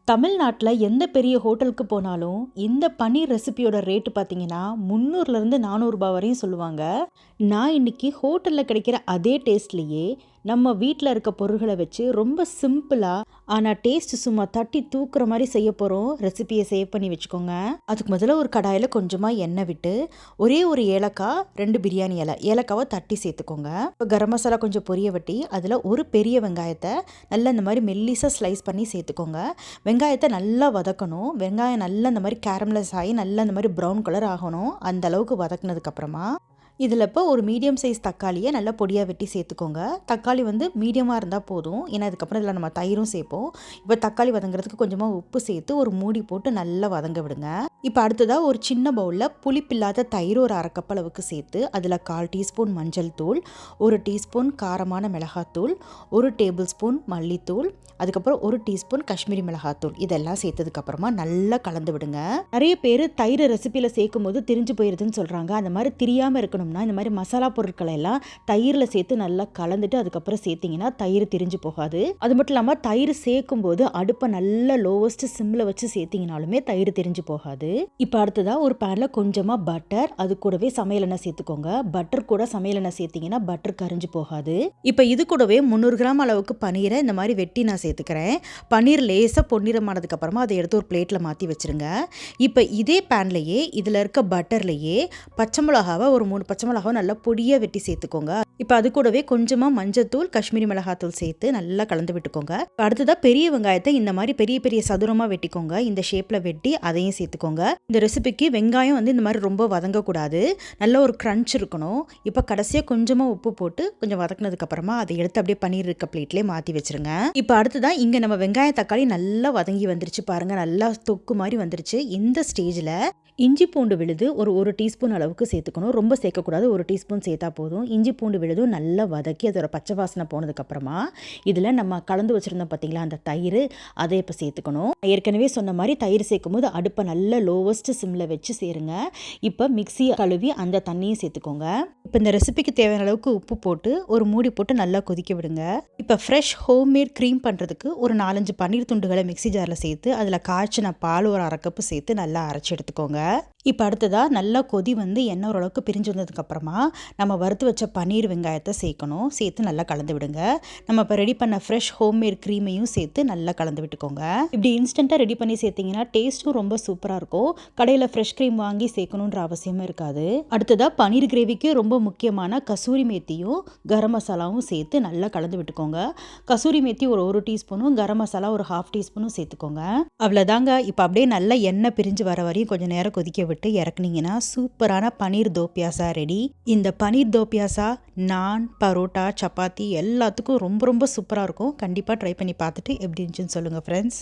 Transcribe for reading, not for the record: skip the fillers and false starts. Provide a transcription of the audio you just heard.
தமிழ்நாட்டில் எந்த பெரிய ஹோட்டலுக்கு போனாலும் இந்த பன்னீர் ரெசிபியோட ரேட்டு பார்த்தீங்கன்னா 300லேருந்து 400 வரையும் சொல்லுவாங்க. நான் இன்னைக்கு ஹோட்டலில் கிடைக்கிற அதே டேஸ்ட்லேயே நம்ம வீட்டில் இருக்க பொருள்களை வச்சு ரொம்ப சிம்பிளாக ஆனால் டேஸ்ட் சும்மா தட்டி தூக்குற மாதிரி செய்ய போகிறோம். ரெசிபியை சேவ் பண்ணி வச்சுக்கோங்க. அதுக்கு முதல்ல ஒரு கடாயில் கொஞ்சமாக எண்ணெய் விட்டு ஒரே ஒரு ஏலக்காய் 2 பிரியாணி ஏலக்காவை தட்டி சேர்த்துக்கோங்க. இப்போ கரம் மசாலா கொஞ்சம் பொரிய வட்டி அதில் ஒரு பெரிய வெங்காயத்தை நல்லா இந்த மாதிரி மெல்லிசாக ஸ்லைஸ் பண்ணி சேர்த்துக்கோங்க. வெங்காயத்தை நல்லா வதக்கணும். வெங்காயம் நல்லா இந்த மாதிரி கேரமலைஸ் ஆகி நல்லா இந்த மாதிரி ப்ரௌன் கலர் ஆகணும். அந்த அளவுக்கு வதக்குனதுக்கப்புறமா இதில் இப்போ ஒரு மீடியம் சைஸ் தக்காளியை நல்லா பொடியாக வெட்டி சேர்த்துக்கோங்க. தக்காளி வந்து மீடியமாக இருந்தால் போதும், ஏன்னா அதுக்கப்புறம் இதில் நம்ம தயிரும் சேர்ப்போம். இப்போ தக்காளி வதங்குறதுக்கு கொஞ்சமாக உப்பு சேர்த்து ஒரு மூடி போட்டு நல்லா வதங்க விடுங்க. இப்போ அடுத்ததாக ஒரு சின்ன பவுலில் புளிப்பில்லாத தயிர் ஒரு 1/2 கப் அளவுக்கு சேர்த்து அதில் 1/4 டீஸ்பூன் மஞ்சள் தூள், 1 டீஸ்பூன் காரமான மிளகாத்தூள், 1 டேபிள் ஸ்பூன் மல்லித்தூள், அதுக்கப்புறம் 1 டீஸ்பூன் காஷ்மீரி மிளகாத்தூள் இதெல்லாம் சேர்த்ததுக்கப்புறமா நல்லா கலந்து விடுங்க. நிறைய பேர் தயிர் ரெசிபியில் சேர்க்கும் போது திரிஞ்சு போயிருதுன்னு சொல்கிறாங்க. அந்த மாதிரி திரியாமல் இருக்கணும். இந்த மாதிரி மசாலா பொருட்களை எல்லாம் தயிரில் சேர்த்து நல்லா கலந்துட்டு அதுக்கப்புறம் சேர்த்திங்கன்னா தயிர் திரிஞ்சு போகாது. அது மட்டும் இல்லாமல் தயிர் சேர்க்கும் போது அடுப்பை நல்ல லோவஸ்ட் சிம்மில் வச்சு சேர்த்திங்கனாலுமே தயிர் திரிஞ்சு போகாது. இப்போ அடுத்ததாக ஒரு பேனில் கொஞ்சமாக பட்டர், அது கூடவே சமையல் எண்ணெய் சேர்த்துக்கோங்க. பட்டர் கூட சமையல் எண்ணெய் சேர்த்திங்கன்னா பட்டர் கரிஞ்சு போகாது. இப்போ இது கூடவே 300 கிராம் அளவுக்கு பன்னீரை இந்த மாதிரி வெட்டி நான் சேர்த்துக்கிறேன். பன்னீர் லேசாக பொன்னிறமானதுக்கப்புறமா அதை எடுத்து ஒரு பிளேட்டில் மாற்றி வச்சுருங்க. இப்போ இதே பேன்லேயே இதில் இருக்க பட்டர்லேயே பச்சை மிளகாவை ஒரு 3 பச்சை மிளகாவை நல்லா பொடியாக வெட்டி சேர்த்துக்கோங்க. இப்போ அது கூடவே கொஞ்சமாக மஞ்சத்தூள், காஷ்மீரி மிளகாத்தூள் சேர்த்து நல்லா கலந்து விட்டுக்கோங்க. அடுத்ததாக பெரிய வெங்காயத்தை இந்த மாதிரி பெரிய பெரிய சதுரமாக வெட்டிக்கோங்க. இந்த ஷேப்பில் வெட்டி அதையும் சேர்த்துக்கோங்க. இந்த ரெசிபிக்கு வெங்காயம் வந்து இந்த மாதிரி ரொம்ப வதங்கக்கூடாது, நல்ல ஒரு க்ரன்ச் இருக்கணும். இப்போ கடைசியாக கொஞ்சமாக உப்பு போட்டு கொஞ்சம் வதக்கினதுக்கப்புறமா அதை எடுத்து அப்படியே பன்னீர் இருக்க பிளேட்லேயே மாற்றி வச்சுருங்க. இப்போ அடுத்ததான் இங்கே நம்ம வெங்காயம் தக்காளி நல்லா வதங்கி வந்துருச்சு பாருங்கள், நல்லா தொக்கு மாதிரி வந்துருச்சு. இந்த ஸ்டேஜில் இஞ்சி பூண்டு விழுது ஒரு டீஸ்பூன் அளவுக்கு சேர்த்துக்கணும். ரொம்ப சேர்க்கக்கூடாது, 1 டீஸ்பூன் சேர்த்தா போதும். இஞ்சி பூண்டு விழுதும் நல்லா வதக்கி அதோட பச்சை வாசனை போனதுக்கப்புறமா இதில் நம்ம கலந்து வச்சுருந்தோம் பார்த்தீங்களா அந்த தயிர், அதை இப்போ சேர்த்துக்கணும். ஏற்கனவே சொன்ன மாதிரி தயிர் சேர்க்கும் போது அடுப்பை நல்ல லோவஸ்ட் சிம்மில் வச்சு சேருங்க. இப்போ மிக்ஸி கழுவி அந்த தண்ணியும் சேர்த்துக்கோங்க. இப்போ இந்த ரெசிபிக்கு தேவையான அளவுக்கு உப்பு போட்டு ஒரு மூடி போட்டு நல்லா கொதிக்க விடுங்க. இப்போ ஃப்ரெஷ் ஹோம்மேட் க்ரீம் பண்ணுறதுக்கு ஒரு 4-5 பன்னீர் துண்டுகளை மிக்ஸி ஜாரில் சேர்த்து அதில் காய்ச்சின பால் ஒரு 1/2 கப்பு சேர்த்து நல்லா அரைச்சி எடுத்துக்கோங்க. இப்போ அடுத்ததாக நல்லா கொதி வந்து எண்ணெய் ஓரளவுக்கு பிரிஞ்சு வந்ததுக்கப்புறமா நம்ம வறுத்து வச்ச பன்னீர் வெங்காயத்தை சேர்க்கணும். சேர்த்து நல்லா கலந்து விடுங்க. நம்ம இப்போ ரெடி பண்ண ஃப்ரெஷ் ஹோம்மேட் க்ரீமையும் சேர்த்து நல்லா கலந்து விட்டுக்கோங்க. இப்படி இன்ஸ்டண்ட்டாக ரெடி பண்ணி சேர்த்திங்கன்னா டேஸ்ட்டும் ரொம்ப சூப்பராக இருக்கும். கடையில் ஃப்ரெஷ் க்ரீம் வாங்கி சேர்க்கணுன்ற அவசியமும் இருக்காது. அடுத்ததாக பன்னீர் கிரேவிக்கு ரொம்ப முக்கியமான கசூரி மேத்தியும் கரம் மசாலாவும் சேர்த்து நல்லா கலந்து விட்டுக்கோங்க. கசூரி மேத்தி ஒரு டீஸ்பூனும், கரம் மசாலா ஒரு 1/2 டீஸ்பூனும் சேர்த்துக்கோங்க. அவ்வளோதாங்க. இப்போ அப்படியே நல்லா எண்ணெய் பிரிஞ்சு வர வரையும் கொஞ்சம் நேரம் கொதிக்க விட்டு இறக்குனீங்கன்னா சூப்பரான பன்னீர் தோ பியாசா ரெடி. இந்த பன்னீர் தோ பியாசா நான், பரோட்டா, சப்பாத்தி எல்லாத்துக்கும் ரொம்ப ரொம்ப சூப்பராக இருக்கும். கண்டிப்பாக ட்ரை பண்ணி பார்த்துட்டு எப்படி இருந்துச்சுன்னு சொல்லுங்கள் ஃப்ரெண்ட்ஸ்.